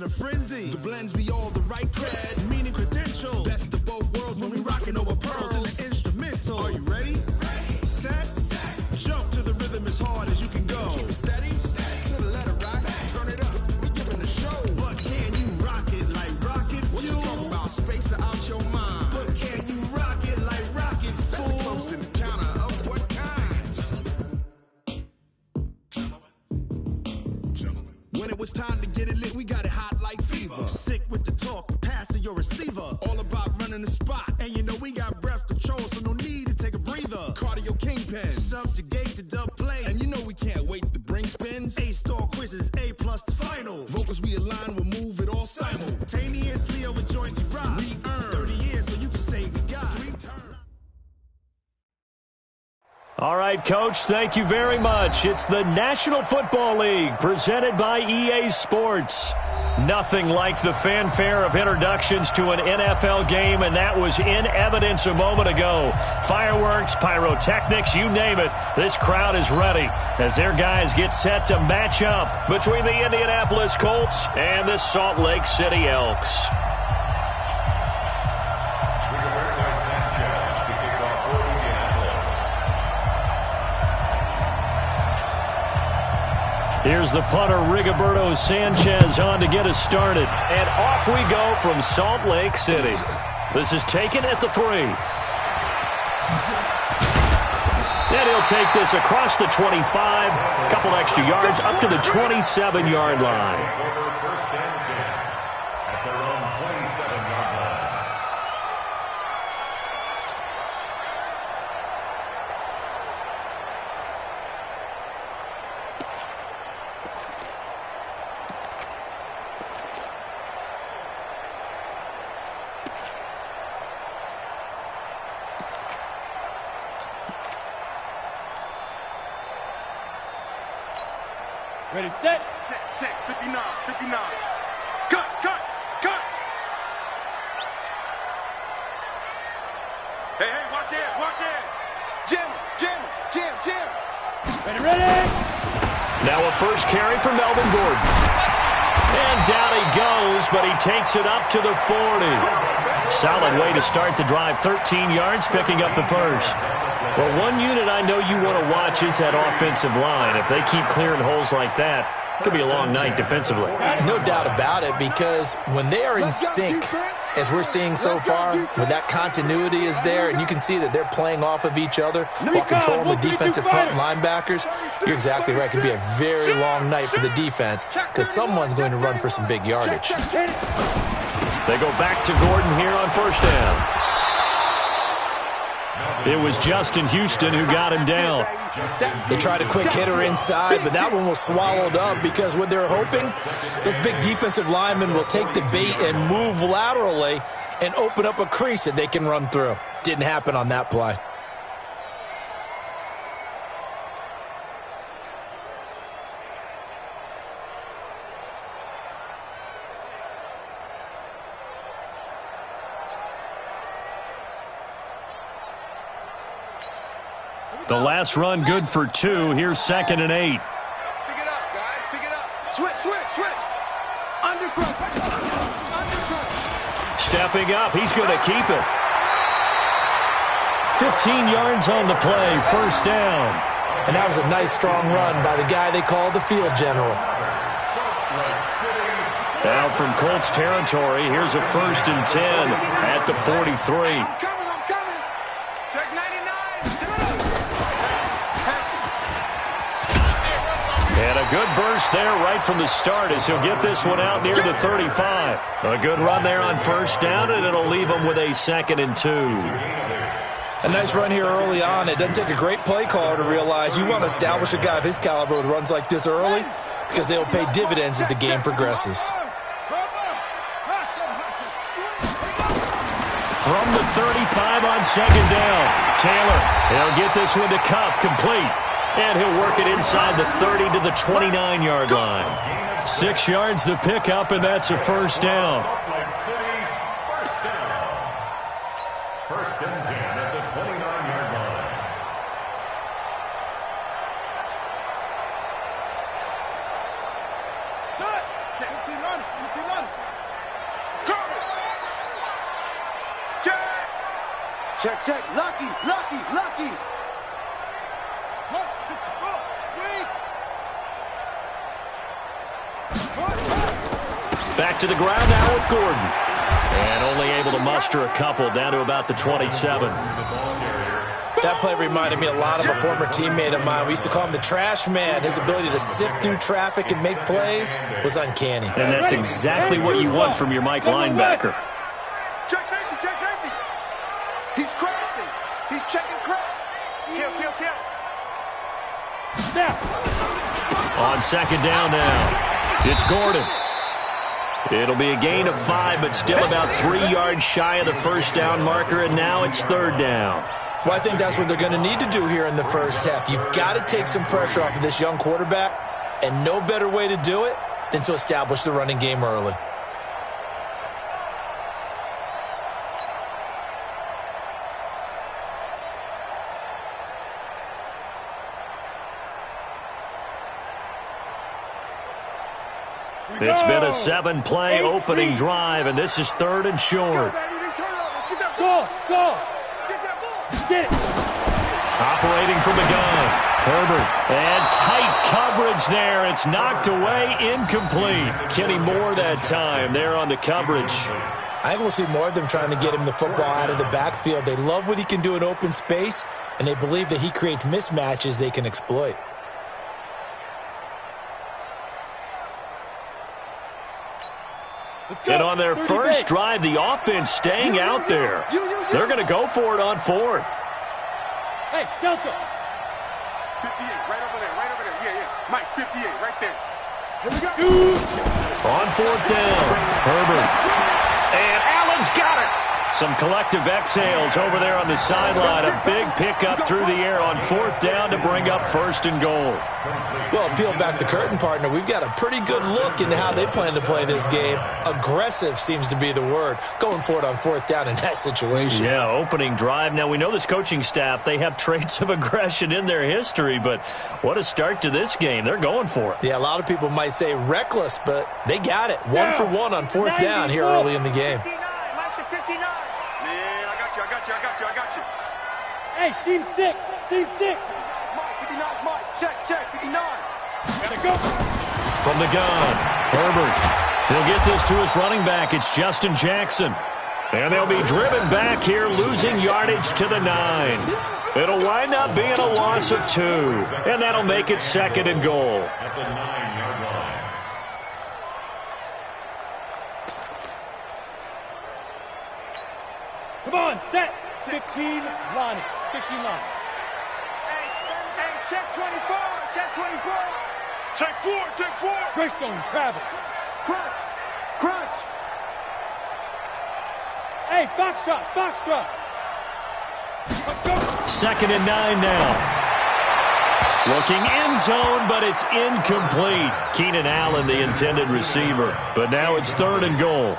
a frenzy. The blends be all the right cred, meaning credentials. Best of both worlds when we rockin' over pearls in the instrumental. Are you ready? Set. Jump to the rhythm as hard as you can go. Keep it steady. To the letter rock. Turn it up. We giving the show. But can you rock it like rocket fuel? What you talking about? Space out your mind. But can you rock it like rockets, fool? That's a close encounter of what kind? Gentlemen. When it was time to get it lit, we got it hot like fever. Sick with the talk, passing your receiver. All about running the spot. And you know we got breath control, so no need to take a breather. Cardio kingpin, subjugate the dub play. And you know we can't wait to bring spins. A-star quizzes, A+ the final. Vocals we align, we'll move it all simultaneously over joints we rock. We earn 30 years so you can say we got 3 turns. All right, Coach, thank you very much. It's the National Football League presented by EA Sports. Nothing like the fanfare of introductions to an NFL game, and that was in evidence a moment ago. Fireworks, pyrotechnics, you name it. This crowd is ready as their guys get set to match up between the Indianapolis Colts and the Salt Lake City Elks. Here's the punter, Rigoberto Sanchez, on to get us started. And off we go from Salt Lake City. This is taken at the 3. And he'll take this across the 25, a couple extra yards, up to the 27-yard line. Ready, set. Check, 59. Cut. Hey, watch it. Jim. Ready. Now a first carry for Melvin Gordon. And down he goes, but he takes it up to the 40. Solid way to start the drive, 13 yards, picking up the first. Well, one unit I know you want to watch is that offensive line. If they keep clearing holes like that, it could be a long night defensively. No doubt about it, because when they are in sync, as we're seeing so far, when that continuity is there, and you can see that they're playing off of each other while controlling the defensive front linebackers, you're exactly right. It could be a very long night for the defense because someone's going to run for some big yardage. They go back to Gordon here on first down. It was Justin Houston who got him down. They tried a quick hitter inside, but that one was swallowed up because what they're hoping, those big defensive linemen will take the bait and move laterally and open up a crease that they can run through. Didn't happen on that play. The last run good for 2. Here's 2nd and 8. Pick it up, guys. Pick it up. Switch. Undercut. Stepping up, he's going to keep it. 15 yards on the play, first down. And that was a nice, strong run by the guy they call the field general. Now from Colts territory, here's a 1st and 10 at the 43. I'm coming. Check 99. And a good burst there right from the start as he'll get this one out near the 35. A good run there on first down, and it'll leave him with a 2nd and 2. A nice run here early on. It doesn't take a great play caller to realize you want to establish a guy of his caliber with runs like this early because they'll pay dividends as the game progresses. From the 35 on 2nd down, Taylor, he'll get this one to Cup, complete. And he'll work it inside the 30 to the 29-yard line. 6 yards the pickup, and that's a first down. First and 10 at the 29-yard line. Check, check. Lucky. Back to the ground now with Gordon. And only able to muster a couple down to about the 27. That play reminded me a lot of a former teammate of mine. We used to call him the trash man. His ability to sift through traffic and make plays was uncanny. And that's exactly what you want from your Mike linebacker. Check safety. He's crossing. He's checking cross. Kill. Snap. On second down now, it's Gordon. It'll be a gain of 5, but still about 3 yards shy of the first down marker, and now it's third down. Well, I think that's what they're going to need to do here in the first half. You've got to take some pressure off of this young quarterback, and no better way to do it than to establish the running game early. It's been a 7-play opening drive, and this is third and short. Go. Get it. Operating from the gun, Herbert. And tight coverage there. It's knocked away, incomplete. Kenny Moore that time there on the coverage. I think we'll see more of them trying to get him the football out of the backfield. They love what he can do in open space, and they believe that he creates mismatches they can exploit. And on their first drive, the offense staying out there. They're going to go for it on fourth. Hey, Delta. 58, right over there. Yeah. Mike, 58, right there. Here we go. On fourth down, Herbert. And Allen's got it. Some collective exhales over there on the sideline. A big pickup through the air on fourth down to bring up first and goal. Well, peel back the curtain, partner. We've got a pretty good look into how they plan to play this game. Aggressive seems to be the word. Going for it on fourth down in that situation. Yeah, opening drive. Now, we know this coaching staff, they have traits of aggression in their history, but what a start to this game. They're going for it. Yeah, a lot of people might say reckless, but they got it. 1 for 1 on fourth down here early in the game. I got you. Hey, seam 6. Mike, 59, Mike. Check, 59. Gotta go. From the gun, Herbert. He'll get this to his running back. It's Justin Jackson. And they'll be driven back here, losing yardage to the 9. It'll wind up being a loss of 2. And that'll make it second and goal. At the 9-yard line. Come on, set. 15 line. 15 line. Hey, check 24. Check 4. Greystone, travel. Crunch. Hey, foxtrot. Let's go. Second and 9 now. Looking end zone, but it's incomplete. Keenan Allen, the intended receiver. But now it's third and goal.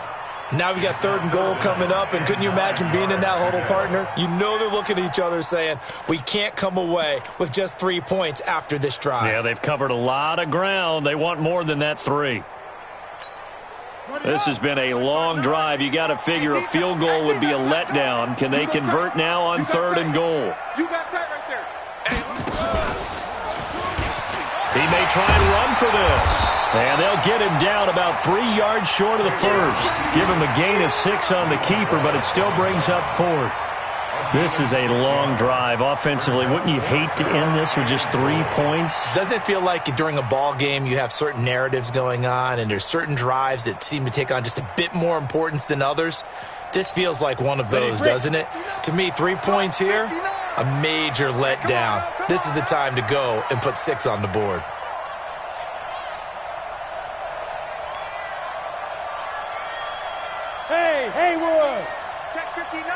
Now we got third and goal coming up, and couldn't you imagine being in that huddle, partner? You know they're looking at each other saying, we can't come away with just 3 points after this drive. Yeah, they've covered a lot of ground. They want more than that 3. This has been a long drive. You got to figure a field goal would be a letdown. Can they convert now on third and goal? You got tight right there. He may try and run for this. And they'll get him down about 3 yards short of the first. Give him a gain of 6 on the keeper, but it still brings up fourth. This is a long drive offensively. Wouldn't you hate to end this with just 3 points? Doesn't it feel like during a ball game you have certain narratives going on and there's certain drives that seem to take on just a bit more importance than others? This feels like one of those, doesn't it? To me, 3 points here, a major letdown. This is the time to go and put 6 on the board. Hey, Haywood. Check 59,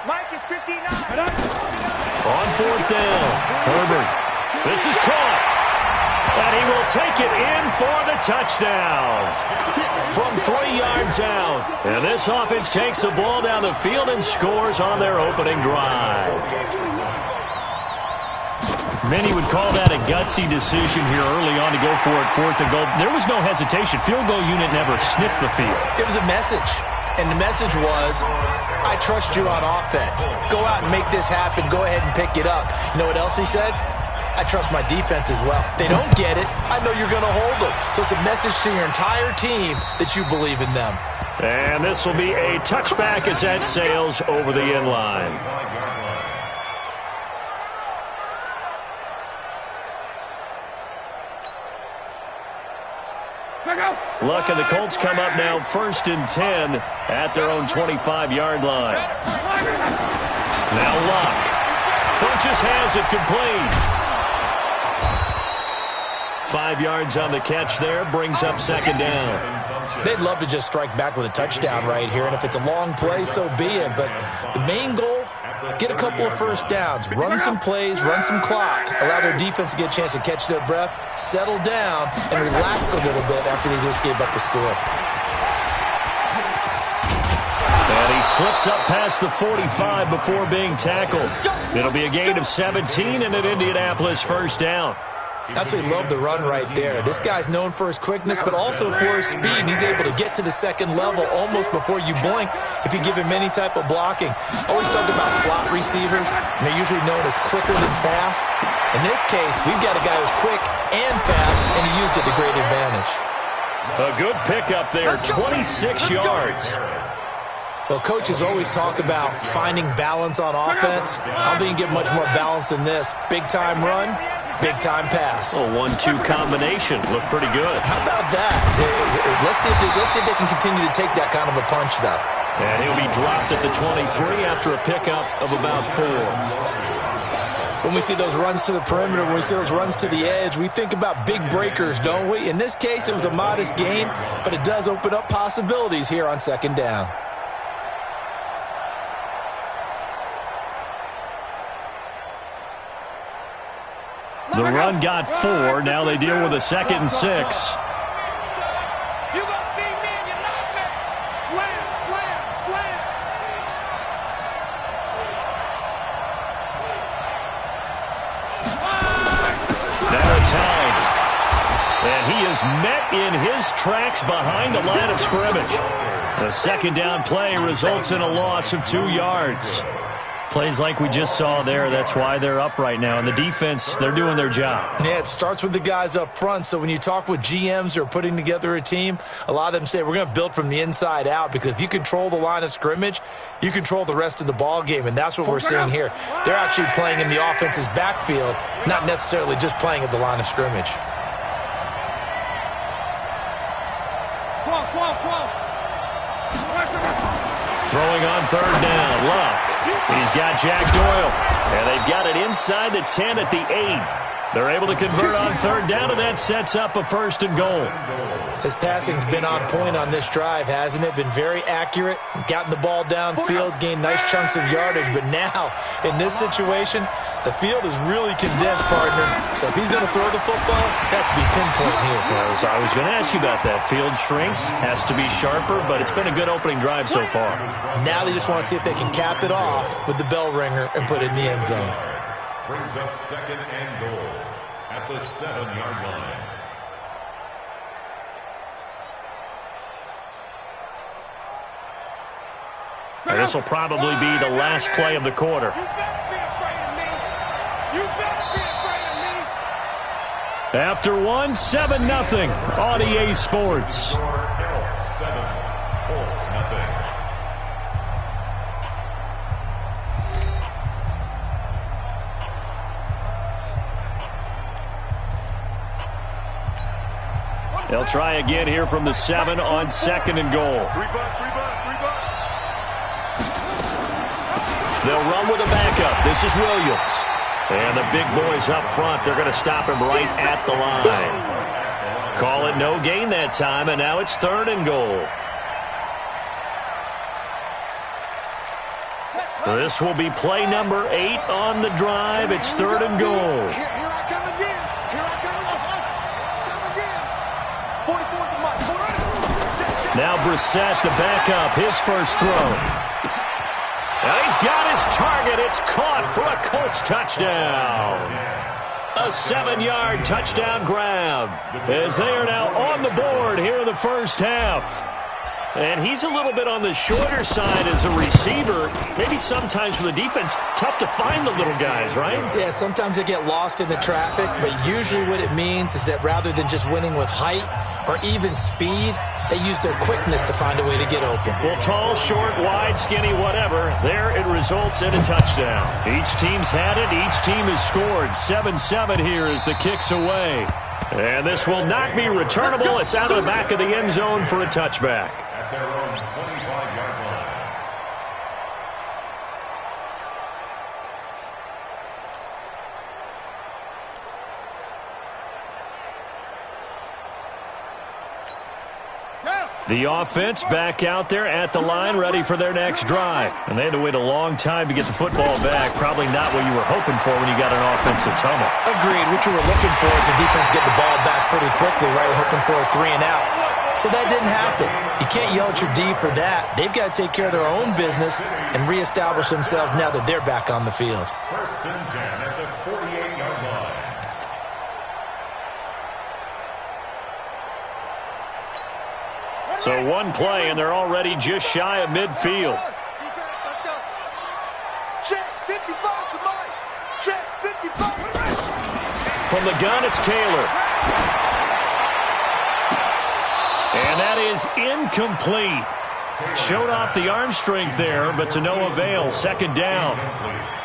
Mike is 59. On fourth down, Herbert. This is caught. And he will take it in for the touchdown. From 3 yards out. And this offense takes the ball down the field and scores on their opening drive. Many would call that a gutsy decision here early on to go for it, 4th and goal. There was no hesitation. Field goal unit never sniffed the field. It was a message, and the message was, I trust you on offense. Go out and make this happen. Go ahead and pick it up. You know what else he said? I trust my defense as well. If they don't get it, I know you're going to hold them. So it's a message to your entire team that you believe in them. And this will be a touchback as that sails over the end line. Luck and the Colts come up now 1st and 10 at their own 25-yard line. Now Luck. Funches has it complete. 5 yards on the catch there, brings up 2nd down. They'd love to just strike back with a touchdown right here, and if it's a long play, so be it. But the main goal, get a couple of first downs, run some plays, run some clock, allow their defense to get a chance to catch their breath, settle down, and relax a little bit after they just gave up the score. And he slips up past the 45 before being tackled. It'll be a gain of 17 and an Indianapolis first down. Absolutely love the run right there. This guy's known for his quickness, but also for his speed. He's able to get to the second level almost before you blink if you give him any type of blocking. Always talk about slot receivers, and they're usually known as quicker than fast. In this case, we've got a guy who's quick and fast, and he used it to great advantage. A good pickup there, 26 yards. Well, coaches always talk about finding balance on offense. I don't think you get much more balance than this. Big-time run, big-time pass. A 1-2 combination. Looked pretty good. How about that? Let's see if they can continue to take that kind of a punch, though. And he'll be dropped at the 23 after a pickup of about 4. When we see those runs to the perimeter, when we see those runs to the edge, we think about big breakers, don't we? In this case, it was a modest gain, but it does open up possibilities here on 2nd down. The run got 4. Now they deal with a 2nd and 6. You gonna see me and you're not me. Slam, slam, slam. Now it's Hines. And he is met in his tracks behind the line of scrimmage. The 2nd down play results in a loss of 2 yards. Plays like we just saw there, that's why they're up right now. And the defense, they're doing their job. Yeah, it starts with the guys up front. So when you talk with GMs who are putting together a team, a lot of them say we're going to build from the inside out, because if you control the line of scrimmage, you control the rest of the ball game, and that's what we're seeing here. They're actually playing in the offense's backfield, not necessarily just playing at the line of scrimmage. Throwing on 3rd down, Luck. He's got Jack Doyle, and they've got it inside the 10 at the 8. They're able to convert on 3rd down, and that sets up a 1st and goal. His passing's been on point on this drive, hasn't it? Been very accurate, gotten the ball downfield, gained nice chunks of yardage, but now, in this situation, the field is really condensed, partner. So if he's going to throw the football, that could be pinpoint here. I was going to ask you about that. Field shrinks, has to be sharper, but it's been a good opening drive so far. Now they just want to see if they can cap it off with the bell ringer and put it in the end zone. Brings up 2nd and goal at the 7-yard line. And this will probably be the last play of the quarter. You better be afraid of me. You better be afraid of me. After 7-0 on EA Sports. Elks 7, Colts nothing. They'll try again here from the 7 on 2nd and goal. 3 bucks, 3 bucks, 3 bucks. They'll run with a backup. This is Williams. And the big boys up front, they're going to stop him right at the line. Call it no gain that time, and now it's 3rd and goal. This will be play number 8 on the drive. It's 3rd and goal. Here I come again. Here I come again. 44 to Mike. Now Brissett, the backup, his first throw. And he's got his target. It's caught for a Colts touchdown. A 7-yard touchdown grab as they are now on the board here in the first half. And he's a little bit on the shorter side as a receiver. Maybe sometimes for the defense, tough to find the little guys, right? Yeah, sometimes they get lost in the traffic, but usually what it means is that rather than just winning with height or even speed, they use their quickness to find a way to get open. Well, tall, short, wide, skinny, whatever, there it results in a touchdown. Each team's had it. Each team has scored. 7-7 here as the kick's away. And this will not be returnable. It's out of the back of the end zone for a touchback. At their own 25-yard line. The offense back out there at the line, ready for their next drive. And they had to wait a long time to get the football back. Probably not what you were hoping for when you got an offense that's humming. Agreed. What you were looking for is the defense get the ball back pretty quickly, right? Hoping for a 3-and-out. So that didn't happen. You can't yell at your D for that. They've got to take care of their own business and reestablish themselves now that they're back on the field. First and 10 at the 48-yard line. So one play, and they're already just shy of midfield. Defense, let's go. Check 55 to Mike. Check 55. From the gun, it's Taylor. And that is incomplete. Showed off the arm strength there, but to no avail. Second down.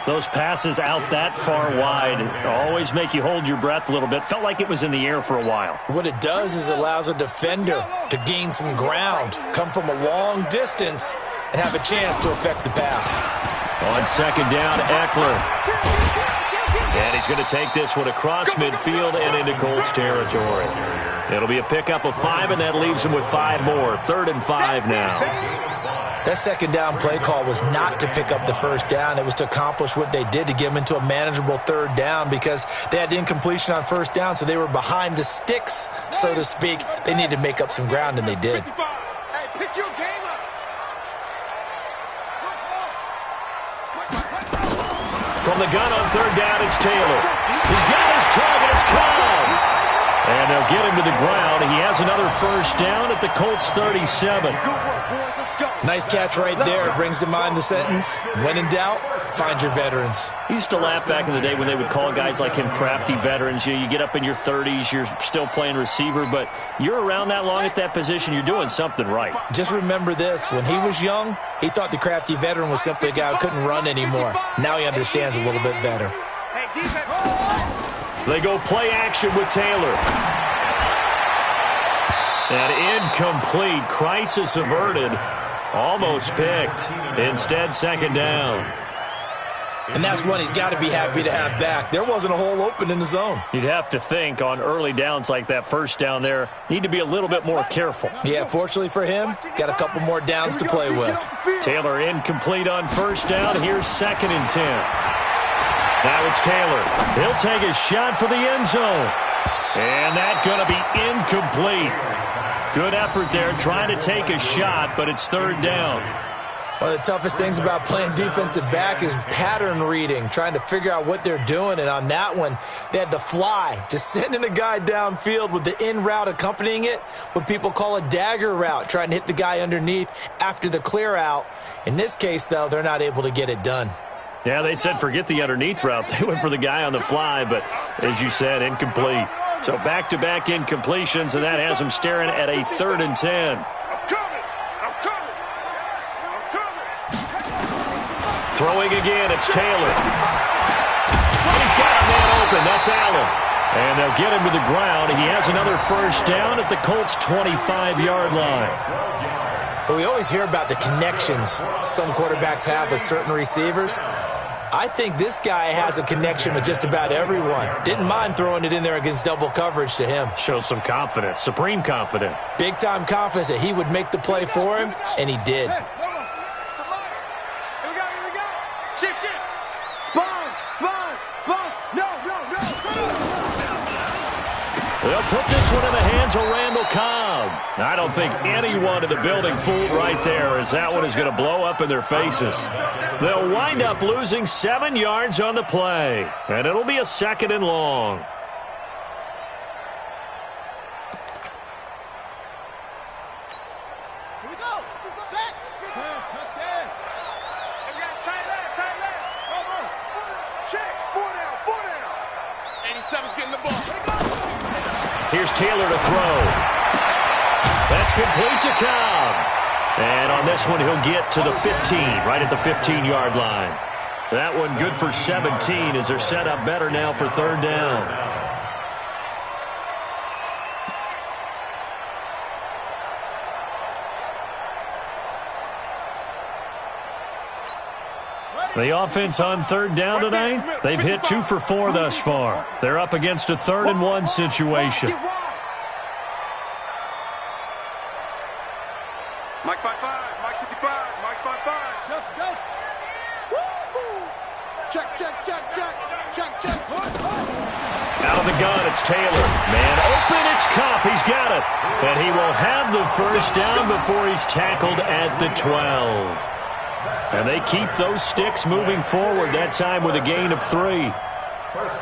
Those passes out that far wide always make you hold your breath a little bit. Felt like it was in the air for a while. What it does is allows a defender to gain some ground, come from a long distance, and have a chance to affect the pass. On second down, Eckler. And he's going to take this one across midfield and into Colts territory. It'll be a pickup of 5, and that leaves him with 5 more. 3rd and 5 now. That second down play call was not to pick up the first down. It was to accomplish what they did to get them into a manageable 3rd down because they had incompletion on first down, so they were behind the sticks, so to speak. They needed to make up some ground, and they did. Hey, pick your game up. From the gun on 3rd down, it's Taylor. He's got his target. It's caught. And they'll get him to the ground. He has another first down at the Colts 37. Nice catch right there. Brings to mind the sentence, when in doubt, find your veterans. He used to laugh back in the day when they would call guys like him crafty veterans. You get up in your 30s, you're still playing receiver, but you're around that long at that position, you're doing something right. Just remember this. When he was young, he thought the crafty veteran was simply a guy who couldn't run anymore. Now he understands a little bit better. Hey, defense. They go play action with Taylor. And incomplete. Crisis averted. Almost picked. Instead, second down. And that's one he's got to be happy to have back. There wasn't a hole open in the zone. You'd have to think on early downs like that first down there, need to be a little bit more careful. Yeah, fortunately for him, got a couple more downs to play with. Taylor incomplete on first down. Here's 2nd and 10. Now it's Taylor. He'll take a shot for the end zone. And that's going to be incomplete. Good effort there trying to take a shot, but it's 3rd down. One of the toughest things about playing defensive back is pattern reading, trying to figure out what they're doing. And on that one, they had the fly, just sending a guy downfield with the in route accompanying it, what people call a dagger route, trying to hit the guy underneath after the clear out. In this case, though, they're not able to get it done. Yeah, they said forget the underneath route. They went for the guy on the fly, but as you said, incomplete. So back-to-back incompletions, and that has them staring at a 3rd and 10. Throwing again, it's Taylor. He's got a man open. That's Allen. And they'll get him to the ground. He has another first down at the Colts' 25-yard line. But we always hear about the connections some quarterbacks have with certain receivers. I think this guy has a connection with just about everyone. Didn't mind throwing it in there against double coverage to him. Shows some confidence, supreme confidence. Big-time confidence that he would make the play for him, and he did. Hey, hold on. Here we go. Shift. Sponge. No. They'll put this this one in the hands of Randall Cobb. I don't think anyone in the building fooled right there, as that one is going to blow up in their faces. They'll wind up losing 7 yards on the play, and it'll be a 2nd and long. Here's Taylor to throw. That's complete to Cobb. And on this one, he'll get to the 15, right at the 15-yard line. That one good for 17 as they're set up better now for 3rd down. The offense on 3rd down tonight, they've hit 2 for 4 thus far. They're up against a 3rd and 1 situation. Mike 5-5, Mike 55, Mike 5-5. Go. Check. Out of the gun, it's Taylor. Man open, it's Cup. He's got it. And he will have the 1st down before he's tackled at the 12. And they keep those sticks moving forward, that time with a gain of 3. 1st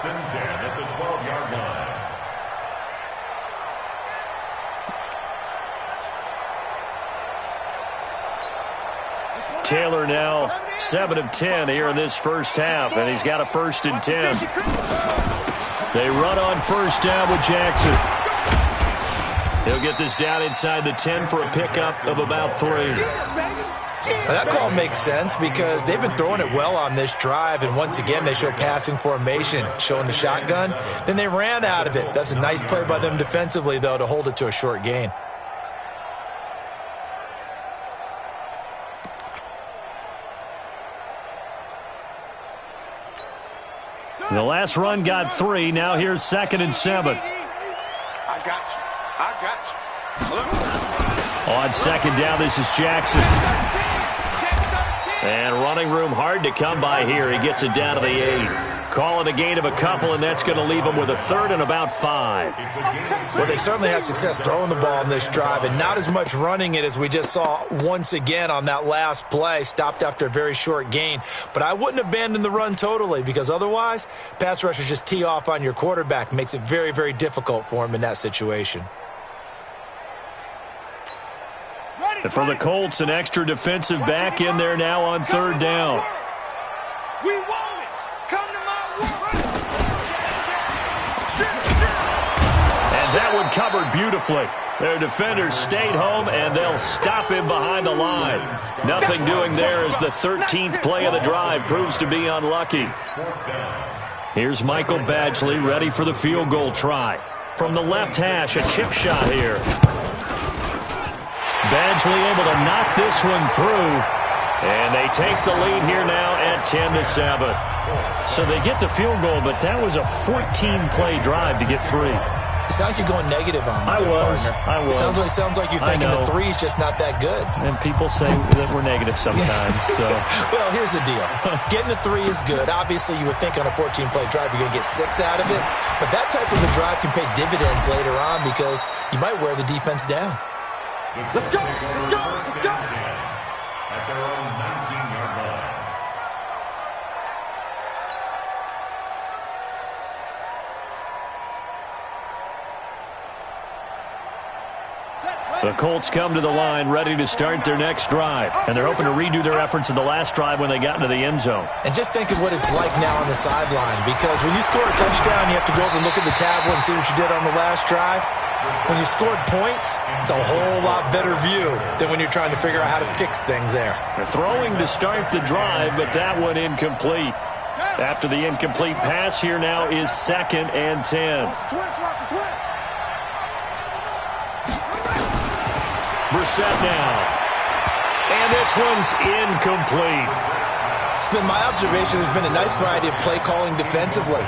and 10 at the 12-yard line. Taylor now 7 of 10 here in this first half, and he's got a 1st and 10. They run on 1st down with Jackson. He'll get this down inside the 10 for a pickup of about 3. Now, that call makes sense because they've been throwing it well on this drive, and once again they show passing formation, showing the shotgun. Then they ran out of it. That's a nice play by them defensively, though, to hold it to a short gain. The last run got 3. Now here's 2nd and 7. I got you. On 2nd down, this is Jackson. And running room hard to come by here. He gets it down to the 8. Call it a gain of a couple, and that's going to leave him with a 3rd and about 5. Well, they certainly had success throwing the ball in this drive, and not as much running it as we just saw once again on that last play. Stopped after a very short gain. But I wouldn't abandon the run totally, because otherwise, pass rushers just tee off on your quarterback. Makes it very, very difficult for him in that situation. And for the Colts, an extra defensive back in there now on 3rd down. We want it. Come to my work. And that one covered beautifully. Their defenders stayed home, and they'll stop him behind the line. Nothing doing there as the 13th play of the drive proves to be unlucky. Here's Michael Badgley ready for the field goal try. From the left hash, a chip shot here. Badgley able to knock this one through, and they take the lead here now at 10-7. So they get the field goal, but that was a 14-play drive to get 3. It sounds like you're going negative on me. I was. Sounds like you're thinking the 3 is just not that good. And people say that we're negative sometimes. So. Well, here's the deal. Getting the 3 is good. Obviously, you would think on a 14-play drive you're going to get 6 out of it. But that type of a drive can pay dividends later on because you might wear the defense down. Let's go. At their own 19-yard line. The Colts come to the line ready to start their next drive, and they're hoping to redo their efforts in the last drive when they got into the end zone. And just think of what it's like now on the sideline, because when you score a touchdown, you have to go over and look at the tablet and see what you did on the last drive. When you scored points, it's a whole lot better view than when you're trying to figure out how to fix things there. They're throwing to start the drive, but that one incomplete. After the incomplete pass, here now is 2nd and 10. Brissett now. And this one's incomplete. It's been my observation there's been a nice variety of play calling defensively.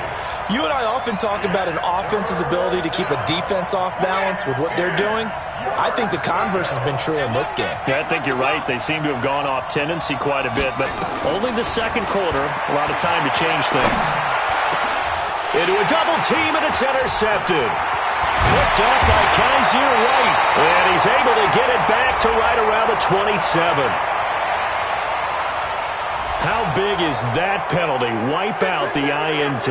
You and I often talk about an offense's ability to keep a defense off balance with what they're doing. I think the converse has been true in this game. Yeah, I think you're right. They seem to have gone off tendency quite a bit, but only the second quarter, a lot of time to change things. Into a double team, and it's intercepted. Picked up by Kaiser White. And he's able to get it back to right around the 27. How big is that penalty? Wipe out the INT.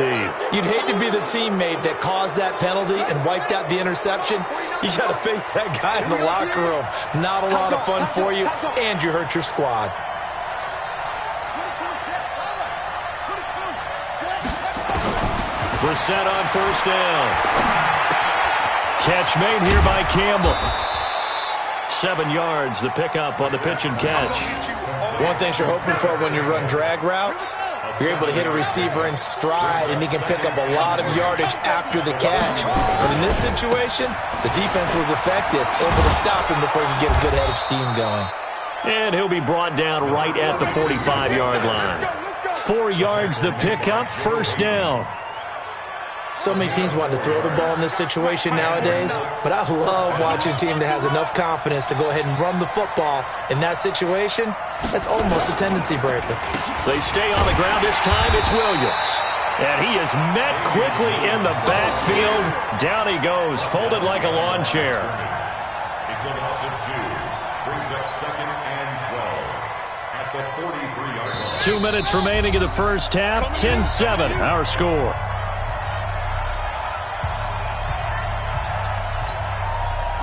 You'd hate to be the teammate that caused that penalty and wiped out the interception. You got to face that guy in the locker room. Not a lot of fun for you, and you hurt your squad. Brissett on first down. Catch made here by Campbell. 7 yards, the pickup on the pitch and catch. One thing you're hoping for when you run drag routes, you're able to hit a receiver in stride, and he can pick up a lot of yardage after the catch. But in this situation, the defense was effective, able to stop him before he could get a good head of steam going. And he'll be brought down right at the 45-yard line. 4 yards, the pickup, first down. So many teams want to throw the ball in this situation nowadays, but I love watching a team that has enough confidence to go ahead and run the football. In that situation, that's almost a tendency breaker. They stay on the ground this time. It's Williams. And he is met quickly in the backfield. Down he goes, folded like a lawn chair. It's a loss of 2. Brings up 2nd and 12 at the 43-yard line. 2 minutes remaining in the first half. 10-7, our score.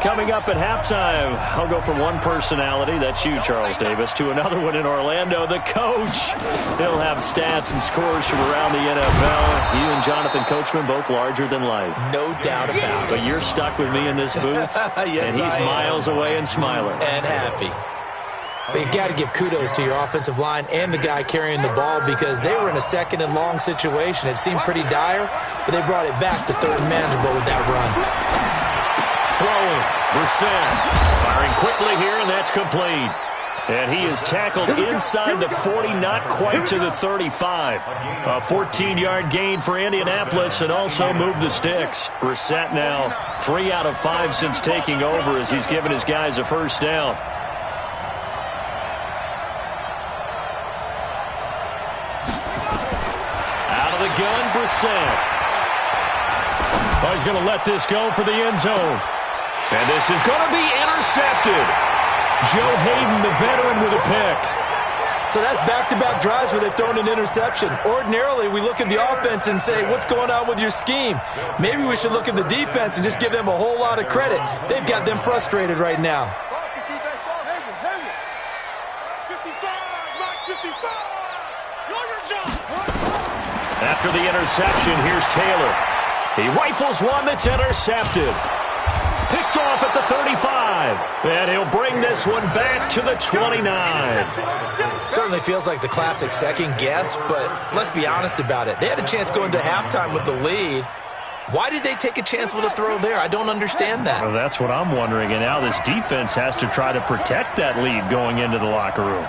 Coming up at halftime, I'll go from one personality, that's you, Charles Davis, to another one in Orlando, the coach. He'll have stats and scores from around the NFL. You and Jonathan Coachman, both larger than life. No doubt about it. But you're stuck with me in this booth, yes, and he's miles away and smiling. And happy. But you got to give kudos to your offensive line and the guy carrying the ball, because they were in a second and long situation. It seemed pretty dire, but they brought it back to third and manageable with that run. Throwing, Brissett firing quickly here, and that's complete. And he is tackled inside the 40, not quite to the 35. A 14-yard gain for Indianapolis, and also moved the sticks. Brissett now 3 out of 5 since taking over, as he's given his guys a first down. Out of the gun, Brissett. Oh, he's going to let this go for the end zone. And this is going to be intercepted. Joe Hayden, the veteran, with a pick. So that's back-to-back drives where they've thrown an interception. Ordinarily, we look at the offense and say, what's going on with your scheme? Maybe we should look at the defense and just give them a whole lot of credit. They've got them frustrated right now. After the interception, here's Taylor. He rifles one that's intercepted. Picked off at the 35. And he'll bring this one back to the 29. Certainly feels like the classic second guess, but let's be honest about it. They had a chance going to halftime with the lead. Why did they take a chance with a throw there? I don't understand that. Well, that's what I'm wondering. And now this defense has to try to protect that lead going into the locker room.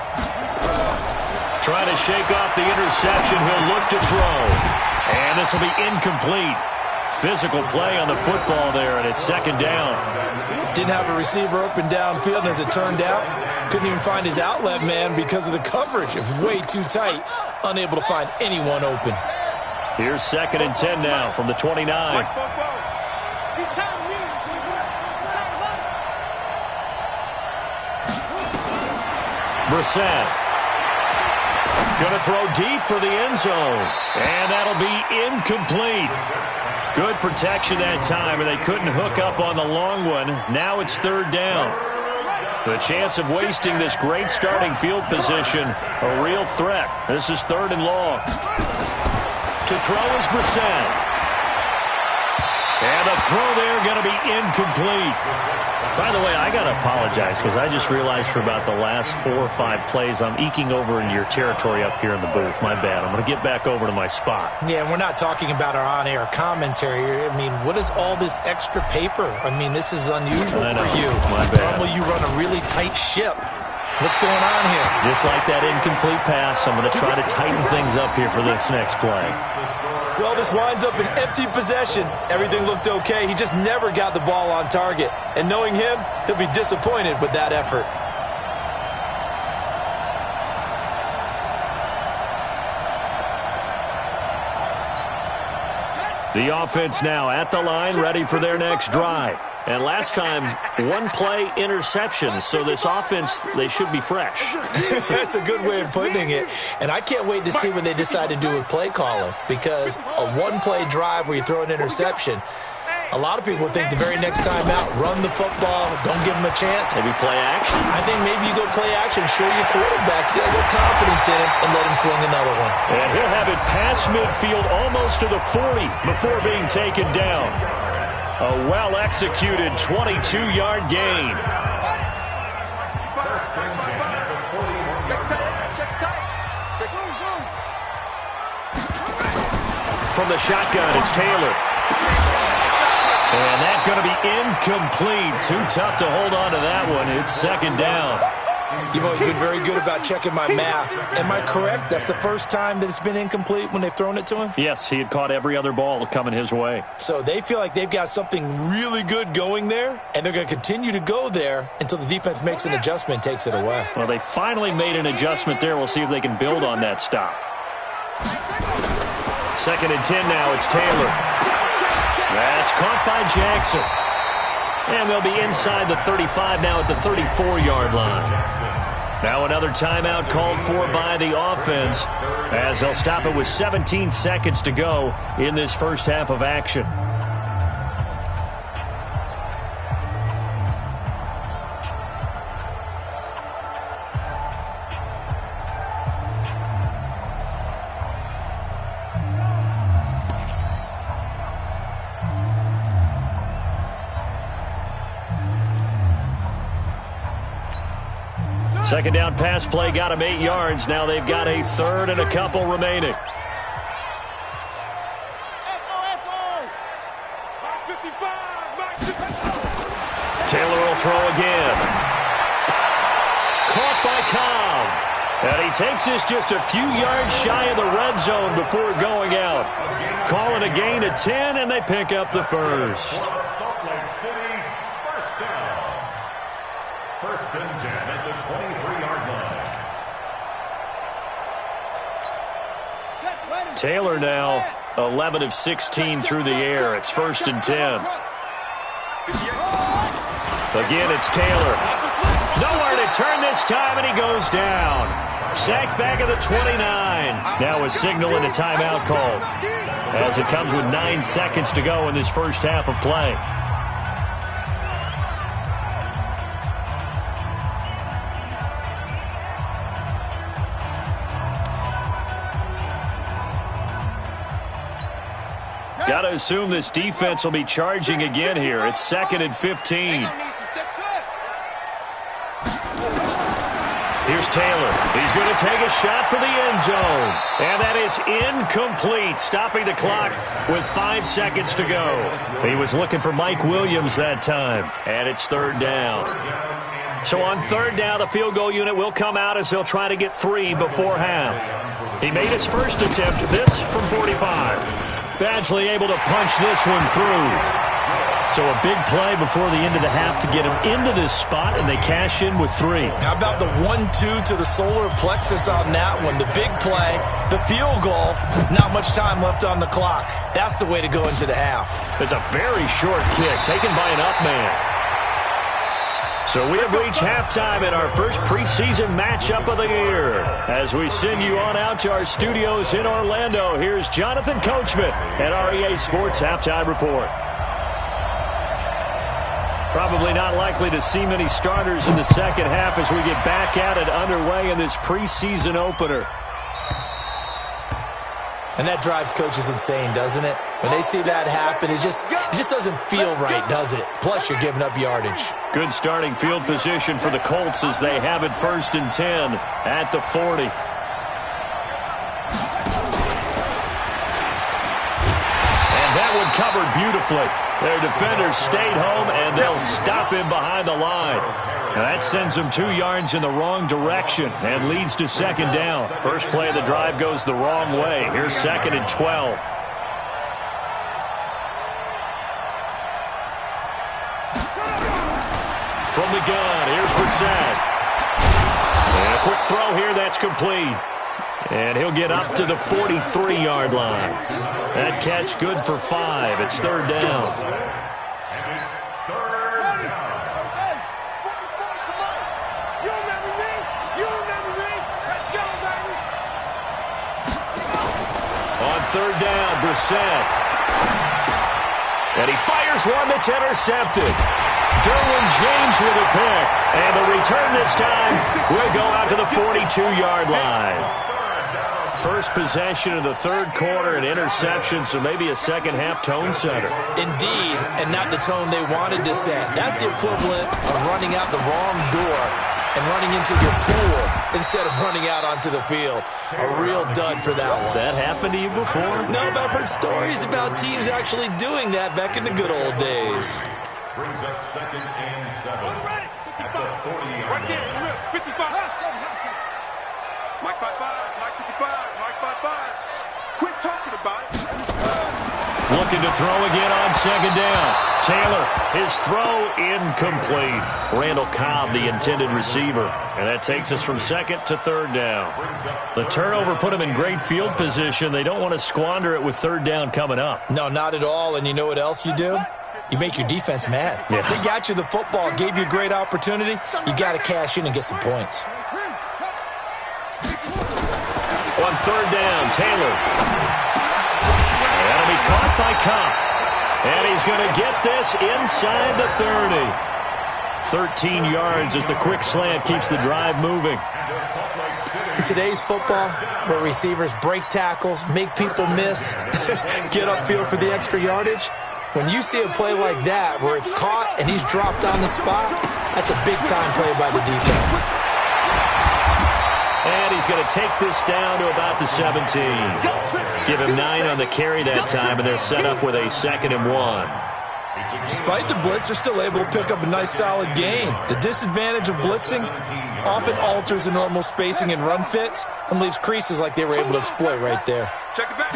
Trying to shake off the interception. He'll look to throw. And this will be incomplete. Physical play on the football there, and it's second down. Didn't have a receiver open downfield, and as it turned out, couldn't even find his outlet man because of the coverage. It was way too tight, unable to find anyone open. Here's 2nd and 10 now from the 29. Brissett. Going to throw deep for the end zone, and that'll be incomplete. Good protection that time, and they couldn't hook up on the long one. Now it's third down. The chance of wasting this great starting field position, a real threat. This is 3rd and long. To throw is Brissett. And the throw there going to be incomplete. By the way, I got to apologize because I just realized for about the last 4 or 5 plays I'm eking over into your territory up here in the booth. My bad. I'm going to get back over to my spot. Yeah, and we're not talking about our on-air commentary. I mean, what is all this extra paper? I mean, this is unusual for you. My bad. Normally you run a really tight ship. What's going on here? Just like that incomplete pass, I'm going to try to tighten things up here for this next play. Well, this winds up an empty possession. Everything looked okay. He just never got the ball on target. And knowing him, he'll be disappointed with that effort. The offense now at the line, ready for their next drive. And last time, one-play interception, so this offense, they should be fresh. That's a good way of putting it. And I can't wait to see what they decide to do with play calling, because a one-play drive where you throw an interception, a lot of people think the very next time out, run the football, don't give them a chance. Maybe play action. I think maybe you go play action, show your quarterback, get a little confidence in him, and let him fling another one. And he'll have it past midfield almost to the 40 before being taken down. A well-executed 22-yard gain. From the shotgun, it's Taylor. And that's going to be incomplete. Too tough to hold on to that one. It's second down. You've always been very good about checking my math. Am I correct? That's the first time that it's been incomplete when they've thrown it to him? Yes, he had caught every other ball coming his way. So they feel like they've got something really good going there, and they're going to continue to go there until the defense makes an adjustment and takes it away. Well, they finally made an adjustment there. We'll see if they can build on that stop. 2nd and 10 now. It's Taylor. That's caught by Jackson. And they'll be inside the 35 now at the 34-yard line. Now another timeout called for by the offense as they'll stop it with 17 seconds to go in this first half of action. Second down pass play got him 8 yards. Now they've got a third and a couple remaining. Taylor will throw again. Caught by Cobb. And he takes this just a few yards shy of the red zone before going out. Calling a gain of 10, and they pick up the first. Salt Lake City, first down. First and 10 at the 23-yard line. Taylor now 11 of 16 through the air. It's 1st and 10. Again, it's Taylor. Nowhere to turn this time, and he goes down. Sacked back at the 29. Now a signal and a timeout called as it comes with 9 seconds to go in this first half of play. Got to assume this defense will be charging again here. It's 2nd and 15. Here's Taylor. He's going to take a shot for the end zone. And that is incomplete, stopping the clock with 5 seconds to go. He was looking for Mike Williams that time. And it's 3rd down. So on 3rd down, the field goal unit will come out as they'll try to get 3 before half. He made his first attempt, this from 45. Badgley able to punch this one through. So a big play before the end of the half to get him into this spot, and they cash in with 3. How about the 1-2 to the solar plexus on that one? The big play, the field goal, not much time left on the clock. That's the way to go into the half. It's a very short kick taken by an up man. So we have reached halftime in our first preseason matchup of the year. As we send you on out to our studios in Orlando, here's Jonathan Coachman at REA Sports Halftime Report. Probably not likely to see many starters in the second half as we get back at it underway in this preseason opener. And that drives coaches insane, doesn't it? When they see that happen, it just doesn't feel right, does it? Plus, you're giving up yardage. Good starting field position for the Colts as they have it 1st and 10 at the 40. And that one covered beautifully. Their defenders stayed home, and they'll stop him behind the line. Now that sends them 2 yards in the wrong direction and leads to 2nd down. First play of the drive goes the wrong way. Here's 2nd and 12. From the gun, here's Brissett. And a quick throw here, that's complete. And he'll get up to the 43-yard line. That catch good for 5. It's third down. And it's third down. You remember me? You remember me? Let's go, baby. On third down, Brissett. And he fires one that's intercepted. Derwin James with a pick. And the return this time will go out to the 42-yard line. First possession of the third quarter, an interception, so maybe a second-half tone setter. Indeed, and not the tone they wanted to set. That's the equivalent of running out the wrong door and running into your pool instead of running out onto the field. A real dud for that one. Has that happened to you before? No, but I've heard stories about teams actually doing that back in the good old days. Brings up 2nd and 7 at the 40-yard Right there, in the middle. 55. Mike 55, Mike 55, Mike 55. Quit talking about it. Looking to throw again on second down. Taylor, his throw incomplete. Randall Cobb, the intended receiver. And that takes us from second to third down. The turnover put them in great field position. They don't want to squander it with third down coming up. No, not at all. And you know what else you do? You make your defense mad. Yeah. They got you the football, gave you a great opportunity. You got to cash in and get some points. On third down, Taylor. That'll be caught by Cobb. And he's going to get this inside the 30. 13 yards as the quick slant keeps the drive moving. In today's football, where receivers break tackles, make people miss, get upfield for the extra yardage, when you see a play like that where it's caught and he's dropped on the spot, that's a big-time play by the defense. And he's going to take this down to about the 17. Give him 9 on the carry that time, and they're set up with a 2nd and 1. Despite the blitz, they're still able to pick up a nice, solid gain. The disadvantage of blitzing often alters the normal spacing and run fits and leaves creases like they were able to exploit right there. Check it back.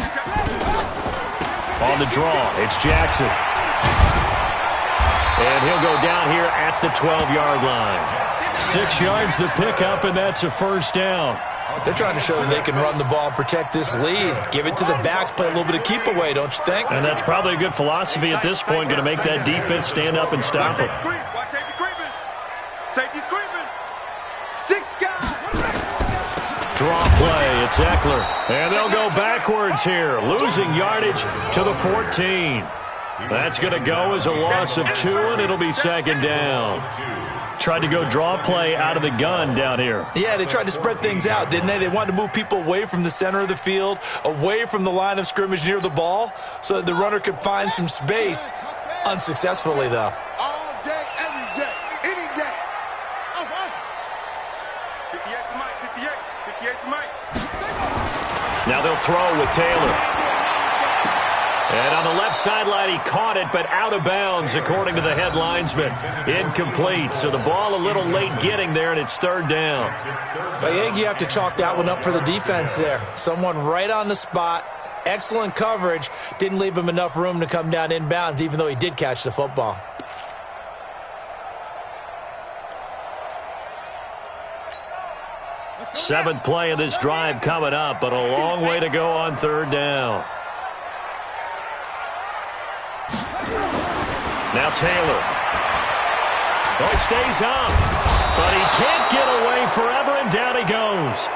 On the draw, it's Jackson. And he'll go down here at the 12-yard line. 6 yards the pickup, and that's a first down. They're trying to show that they can run the ball and protect this lead. Give it to the backs, play a little bit of keep away, don't you think? And that's probably a good philosophy at this point, going to make that defense stand up and stop them. Watch safety creeping. Safety's creeping. 6 guys. Draw play, it's Eckler. And they'll go backwards here, losing yardage to the 14. That's going to go as a loss of 2, and it'll be second down. Tried to go draw play out of the gun down here. Yeah, they tried to spread things out, didn't they? They wanted to move people away from the center of the field, away from the line of scrimmage near the ball, so that the runner could find some space. Unsuccessfully, though. All day, every day, any day. 58 for Mike, 58. 58 for Mike. Now they'll throw with Taylor. And on the left sideline, he caught it, but out of bounds, according to the head linesman. Incomplete, so the ball a little late getting there, and it's third down. I think you have to chalk that one up for the defense there. Someone right on the spot, excellent coverage, didn't leave him enough room to come down inbounds, even though he did catch the football. Seventh play of this drive coming up, but a long way to go on third down. Now Taylor. Oh, he stays up, but he can't get away forever, and down he goes.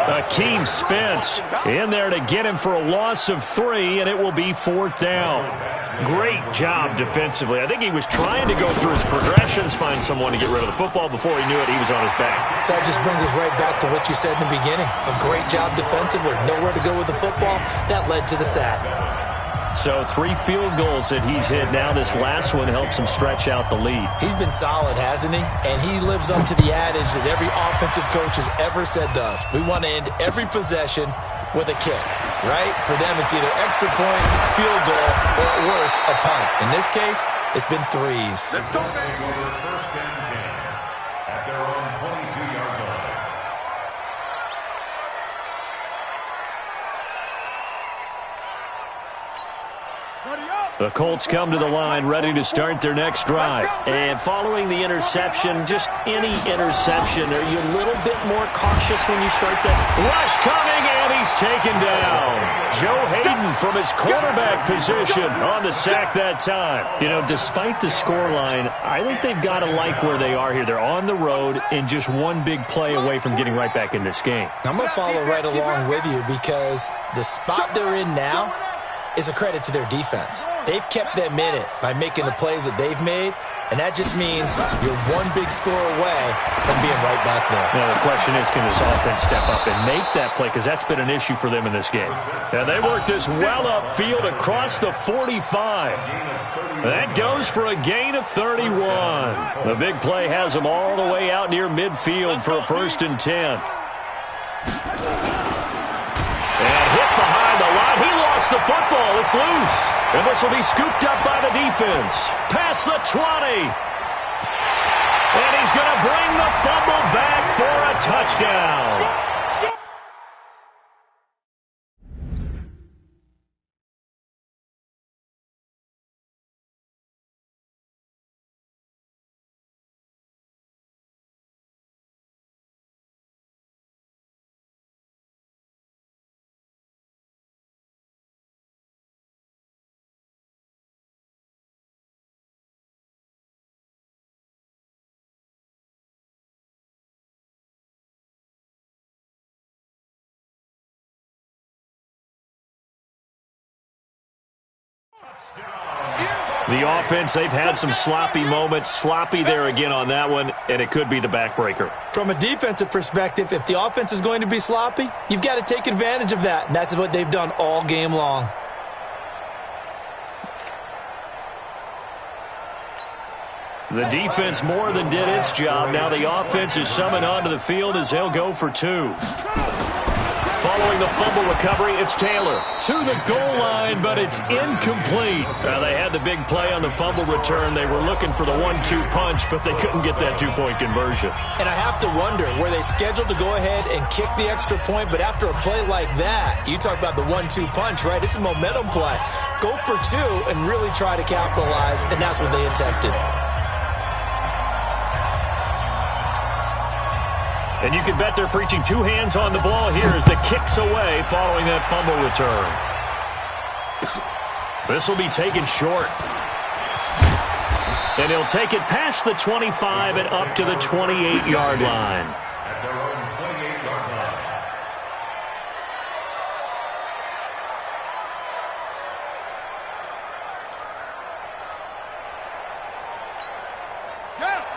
Akeem Spence in there to get him for a loss of 3, and it will be fourth down. Great job defensively. I think he was trying to go through his progressions, find someone to get rid of the football. Before he knew it, he was on his back. So that just brings us right back to what you said in the beginning. A great job defensively. Nowhere to go with the football. That led to the sack. So 3 field goals that he's hit. Now this last one helps him stretch out the lead. He's been solid, hasn't he? And he lives up to the adage that every offensive coach has ever said to us. We want to end every possession with a kick, right? For them, it's either extra point, field goal, or at worst, a punt. In this case, it's been 3s. Let's go, baby. First and 10 at their own 22-yard line. The Colts come to the line ready to start their next drive. And following the interception, just any interception, are you a little bit more cautious when you start that? Rush coming, and he's taken down. Joe Hayden from his quarterback position on the sack that time. You know, despite the scoreline, I think they've got to like where they are here. They're on the road and just one big play away from getting right back in this game. I'm going to follow right along with you because the spot they're in now is a credit to their defense. They've kept them in it by making the plays that they've made, and that just means you're one big score away from being right back there. Now, the question is, can this offense step up and make that play? Because that's been an issue for them in this game. And they work this well upfield across the 45. That goes for a gain of 31. The big play has them all the way out near midfield for a 1st and 10. And hit behind the line. He lost the football. It's loose. And this will be scooped up by the defense. Past the 20. And he's going to bring the fumble back for a touchdown. The offense, they've had some sloppy moments. Sloppy there again on that one, and it could be the backbreaker. From a defensive perspective, if the offense is going to be sloppy, you've got to take advantage of that, and that's what they've done all game long. The defense more than did its job. Now the offense is summoned onto the field as they'll go for 2. Following the fumble recovery, it's Taylor to the goal line, but it's incomplete. They had the big play on the fumble return. They were looking for the 1-2 punch, but they couldn't get that 2-point conversion. And I have to wonder, were they scheduled to go ahead and kick the extra point, but after a play like that, you talk about the 1-2 punch, right? It's a momentum play. Go for 2 and really try to capitalize, and that's what they attempted. And you can bet they're preaching 2 hands on the ball here as the kick's away following that fumble return. This will be taken short. And he'll take it past the 25 and up to the 28-yard line. At their own 28-yard line.